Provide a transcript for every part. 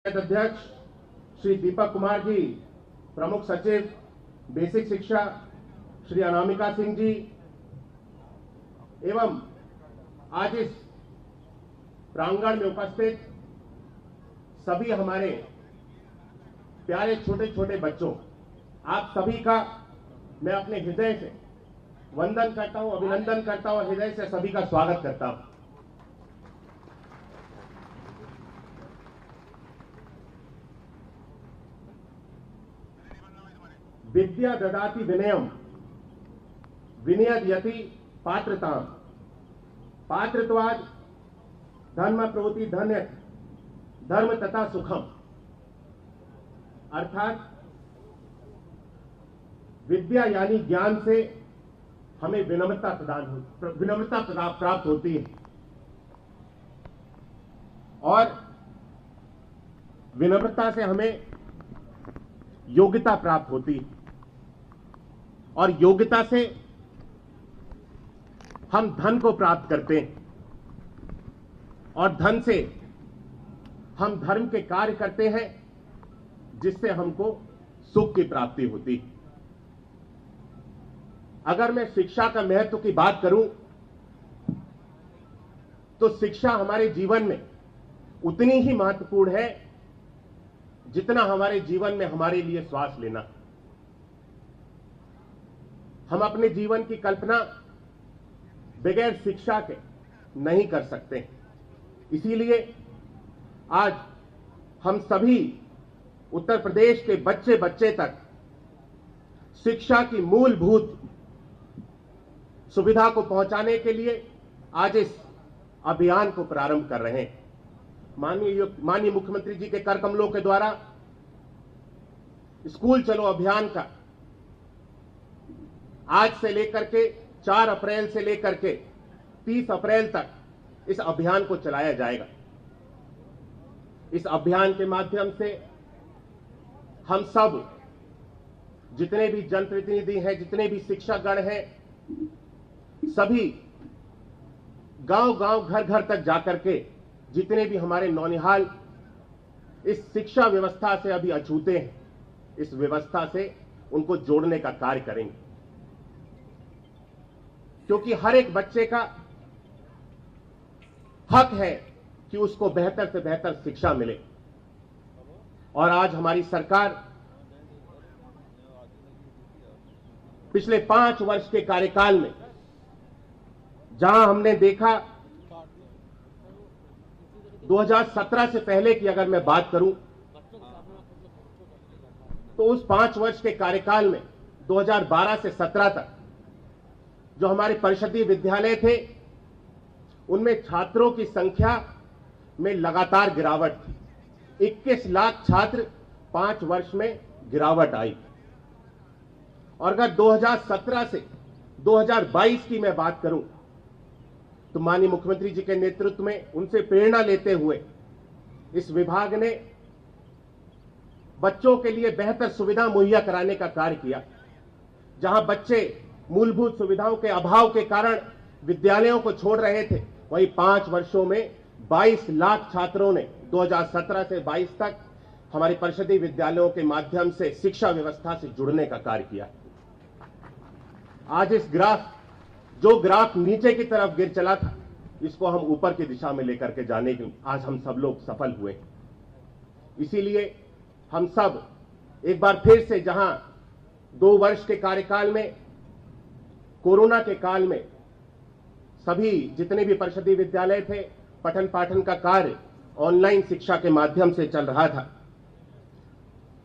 अध्यक्ष श्री दीपक कुमार जी, प्रमुख सचिव बेसिक शिक्षा श्री अनामिका सिंह जी एवं आज इस प्रांगण में उपस्थित सभी हमारे प्यारे छोटे छोटे बच्चों, आप सभी का मैं अपने हृदय से वंदन करता हूं, अभिनंदन करता हूं, हृदय से सभी का स्वागत करता हूं। विद्या ददाति विनयम विनयदयति पात्रतां पात्रत्वाद धर्म प्रवृत्ति धन्य धर्म तथा सुखम। अर्थात विद्या यानी ज्ञान से हमें विनम्रता प्राप्त होती है और विनम्रता से हमें योग्यता प्राप्त होती है और योग्यता से हम धन को प्राप्त करते हैं और धन से हम धर्म के कार्य करते हैं जिससे हमको सुख की प्राप्ति होती है। अगर मैं शिक्षा का महत्व की बात करूं तो शिक्षा हमारे जीवन में उतनी ही महत्वपूर्ण है जितना हमारे जीवन में हमारे लिए श्वास लेना। हम अपने जीवन की कल्पना बगैर शिक्षा के नहीं कर सकते। इसीलिए आज हम सभी उत्तर प्रदेश के बच्चे बच्चे तक शिक्षा की मूलभूत सुविधा को पहुंचाने के लिए आज इस अभियान को प्रारंभ कर रहे हैं। माननीय मुख्यमंत्री जी के कर कमलों के द्वारा स्कूल चलो अभियान का आज से लेकर के 4 अप्रैल से लेकर के 30 अप्रैल तक इस अभियान को चलाया जाएगा। इस अभियान के माध्यम से हम सब जितने भी जनप्रतिनिधि हैं, जितने भी शिक्षकगण हैं, सभी गांव-गांव घर-घर तक जाकर के जितने भी हमारे नौनिहाल इस शिक्षा व्यवस्था से अभी अछूते हैं, इस व्यवस्था से उनको जोड़ने का कार्य करेंगे, क्योंकि हर एक बच्चे का हक है कि उसको बेहतर से बेहतर शिक्षा मिले। और आज हमारी सरकार पिछले 5 वर्ष के कार्यकाल में जहां हमने देखा 2017 से पहले की अगर मैं बात करूं तो उस 5 वर्ष के कार्यकाल में 2012 से 17 तक जो हमारे परिषदीय विद्यालय थे उनमें छात्रों की संख्या में लगातार गिरावट थी। 21 लाख छात्र 5 वर्ष में गिरावट आई। और अगर 2017 से 2022 की मैं बात करूं तो माननीय मुख्यमंत्री जी के नेतृत्व में उनसे प्रेरणा लेते हुए इस विभाग ने बच्चों के लिए बेहतर सुविधा मुहैया कराने का कार्य किया। जहां बच्चे मूलभूत सुविधाओं के अभाव के कारण विद्यालयों को छोड़ रहे थे, वहीं 5 वर्षों में 22 लाख छात्रों ने 2017 से 22 तक हमारे परिषदीय विद्यालयों के माध्यम से शिक्षा व्यवस्था से जुड़ने का कार्य किया। आज इस जो ग्राफ नीचे की तरफ गिर चला था, इसको हम ऊपर की दिशा में लेकर के जाने की आज हम सब लोग सफल हुए। इसीलिए हम सब एक बार फिर से जहां 2 वर्ष के कार्यकाल में कोरोना के काल में सभी जितने भी परिषदीय विद्यालय थे, पठन पाठन का कार्य ऑनलाइन शिक्षा के माध्यम से चल रहा था।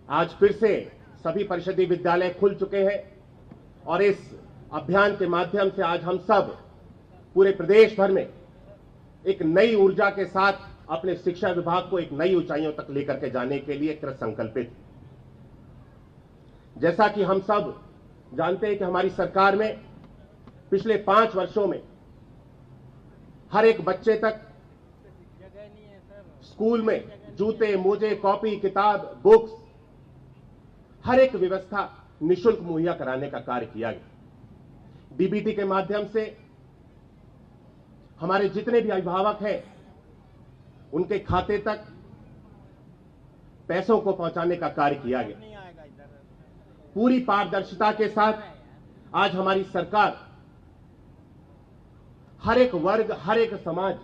आज फिर से सभी परिषदीय विद्यालय खुल चुके हैं और इस अभियान के माध्यम से आज हम सब पूरे प्रदेश भर में एक नई ऊर्जा के साथ अपने शिक्षा विभाग को एक नई ऊंचाइयों तक लेकर के जाने के लिए कृत संकल्पित। जैसा कि हम सब जानते हैं कि हमारी सरकार में पिछले 5 वर्षों में हर एक बच्चे तक स्कूल में जूते, मोजे, कॉपी, किताब, बुक्स, हर एक व्यवस्था निःशुल्क मुहैया कराने का कार्य किया गया। डीबीटी के माध्यम से हमारे जितने भी अभिभावक हैं उनके खाते तक पैसों को पहुंचाने का कार्य किया गया। पूरी पारदर्शिता के साथ आज हमारी सरकार हर एक वर्ग, हर एक समाज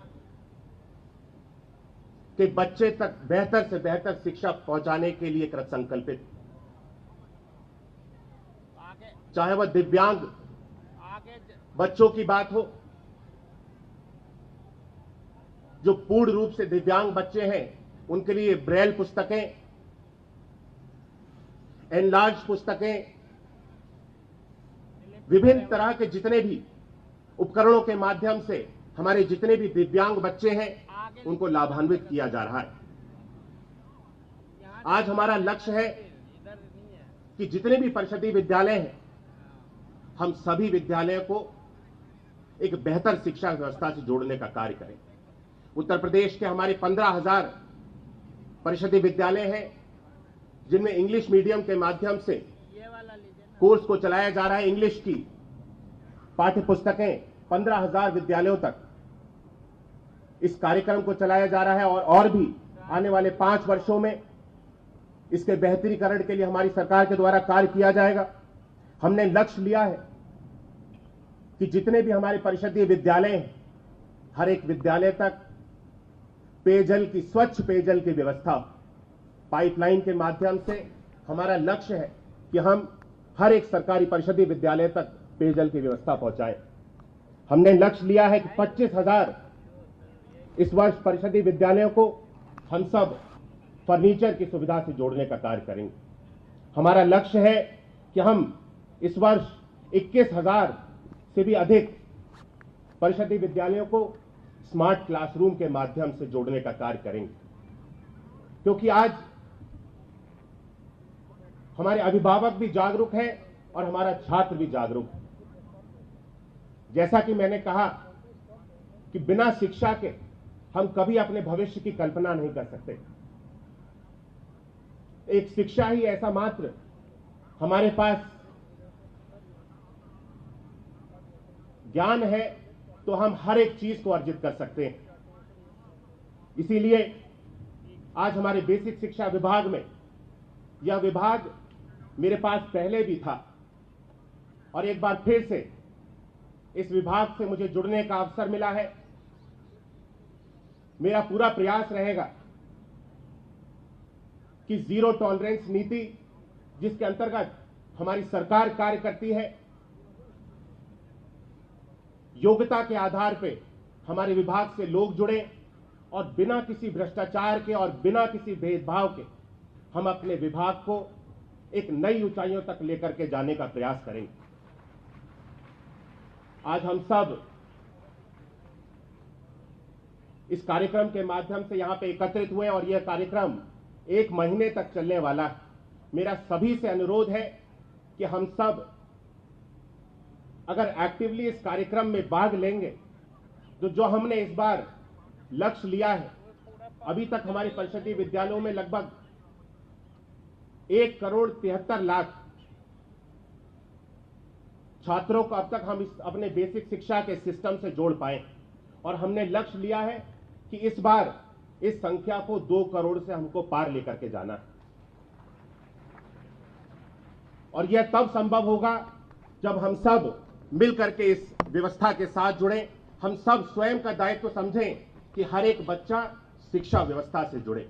के बच्चे तक बेहतर से बेहतर शिक्षा पहुंचाने के लिए कृत संकल्पित, चाहे वह दिव्यांग बच्चों की बात हो, जो पूर्ण रूप से दिव्यांग बच्चे हैं उनके लिए ब्रेल पुस्तकें, एनलार्ज पुस्तकें, विभिन्न तरह के जितने भी उपकरणों के माध्यम से हमारे जितने भी दिव्यांग बच्चे हैं उनको लाभान्वित किया जा रहा है। आज हमारा लक्ष्य है कि जितने भी परिषदीय विद्यालय हैं, हम सभी विद्यालयों को एक बेहतर शिक्षा व्यवस्था से जोड़ने का कार्य करें। उत्तर प्रदेश के हमारे 15,000 परिषदीय विद्यालय हैं जिनमें इंग्लिश मीडियम के माध्यम से कोर्स को चलाया जा रहा है। इंग्लिश की पाठ्य पुस्तकें 15,000 विद्यालयों तक इस कार्यक्रम को चलाया जा रहा है और भी आने वाले 5 वर्षों में इसके बेहतरीकरण के लिए हमारी सरकार के द्वारा कार्य किया जाएगा। हमने लक्ष्य लिया है कि जितने भी हमारे परिषदीय विद्यालय हैं, हर एक विद्यालय तक पेयजल की, स्वच्छ पेयजल की व्यवस्था पाइपलाइन के माध्यम से हमारा लक्ष्य है कि हम हर एक सरकारी परिषदीय विद्यालय तक पेयजल की व्यवस्था पहुंचाएं। हमने लक्ष्य लिया है कि 25,000 इस वर्ष परिषदीय विद्यालयों को हम सब फर्नीचर की सुविधा से जोड़ने का कार्य करेंगे। हमारा लक्ष्य है कि हम इस वर्ष 21,000 से भी अधिक परिषदीय विद्यालयों को स्मार्ट क्लासरूम के माध्यम से जोड़ने का कार्य करेंगे, क्योंकि आज हमारे अभिभावक भी जागरूक हैं और हमारा छात्र भी जागरूक है। जैसा कि मैंने कहा कि बिना शिक्षा के हम कभी अपने भविष्य की कल्पना नहीं कर सकते। एक शिक्षा ही ऐसा मात्र हमारे पास ज्ञान है तो हम हर एक चीज को अर्जित कर सकते हैं। इसीलिए आज हमारे बेसिक शिक्षा विभाग में, यह विभाग मेरे पास पहले भी था और एक बार फिर से इस विभाग से मुझे जुड़ने का अवसर मिला है। मेरा पूरा प्रयास रहेगा कि जीरो टॉलरेंस नीति, जिसके अंतर्गत हमारी सरकार कार्य करती है, योग्यता के आधार पे हमारे विभाग से लोग जुड़े और बिना किसी भ्रष्टाचार के और बिना किसी भेदभाव के हम अपने विभाग को एक नई ऊंचाइयों तक लेकर के जाने का प्रयास करेंगे। आज हम सब इस कार्यक्रम के माध्यम से यहां पे एकत्रित हुए और यह कार्यक्रम 1 महीने तक चलने वाला है। मेरा सभी से अनुरोध है कि हम सब अगर एक्टिवली इस कार्यक्रम में भाग लेंगे तो जो हमने इस बार लक्ष्य लिया है, अभी तक हमारे परिषदीय विद्यालयों में लगभग 1,73,00,000 छात्रों को अब तक हम इस अपने बेसिक शिक्षा के सिस्टम से जोड़ पाए और हमने लक्ष्य लिया है कि इस बार इस संख्या को 2 करोड़ से हमको पार लेकर के जाना है। और यह तब संभव होगा जब हम सब मिलकर के इस व्यवस्था के साथ जुड़ें। हम सब स्वयं का दायित्व समझें कि हर एक बच्चा शिक्षा व्यवस्था से जुड़े।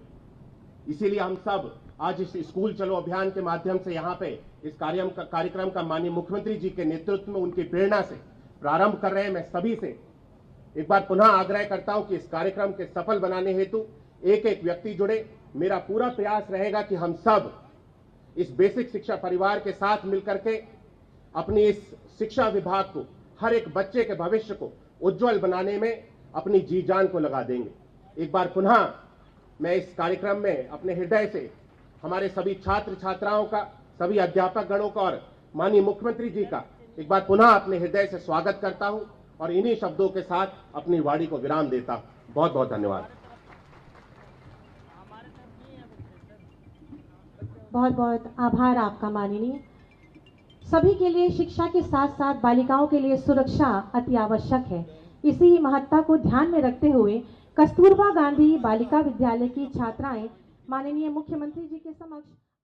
इसीलिए हम सब आज इस स्कूल चलो अभियान के माध्यम से यहाँ पे इस कार्यक्रम का माननीय मुख्यमंत्री जी के नेतृत्व में उनकी प्रेरणा से प्रारंभ कर रहे हैं। मैं सभी से एक बार पुनः आग्रह करता हूं कि इस कार्यक्रम के सफल बनाने हेतु एक एक व्यक्ति जुड़े। मेरा पूरा प्रयास रहेगा कि हम सब इस बेसिक शिक्षा परिवार के साथ मिलकर के अपनी इस शिक्षा विभाग को, हर एक बच्चे के भविष्य को उज्जवल बनाने में अपनी जी जान को लगा देंगे। एक बार पुनः मैं इस कार्यक्रम में अपने हृदय से हमारे सभी छात्र छात्राओं का, सभी अध्यापक गणों का और माननीय मुख्यमंत्री जी का एक बार पुनः अपने हृदय से स्वागत करता हूं और इन्हीं शब्दों के साथ अपनी वाणी को विराम देता हूं। बहुत बहुत धन्यवाद। बहुत बहुत आभार आपका माननीय। सभी के लिए शिक्षा के साथ साथ बालिकाओं के लिए सुरक्षा अति आवश्यक है। इसी महत्ता को ध्यान में रखते हुए कस्तूरबा गांधी बालिका विद्यालय की छात्राएं माननीय मुख्यमंत्री जी के समक्ष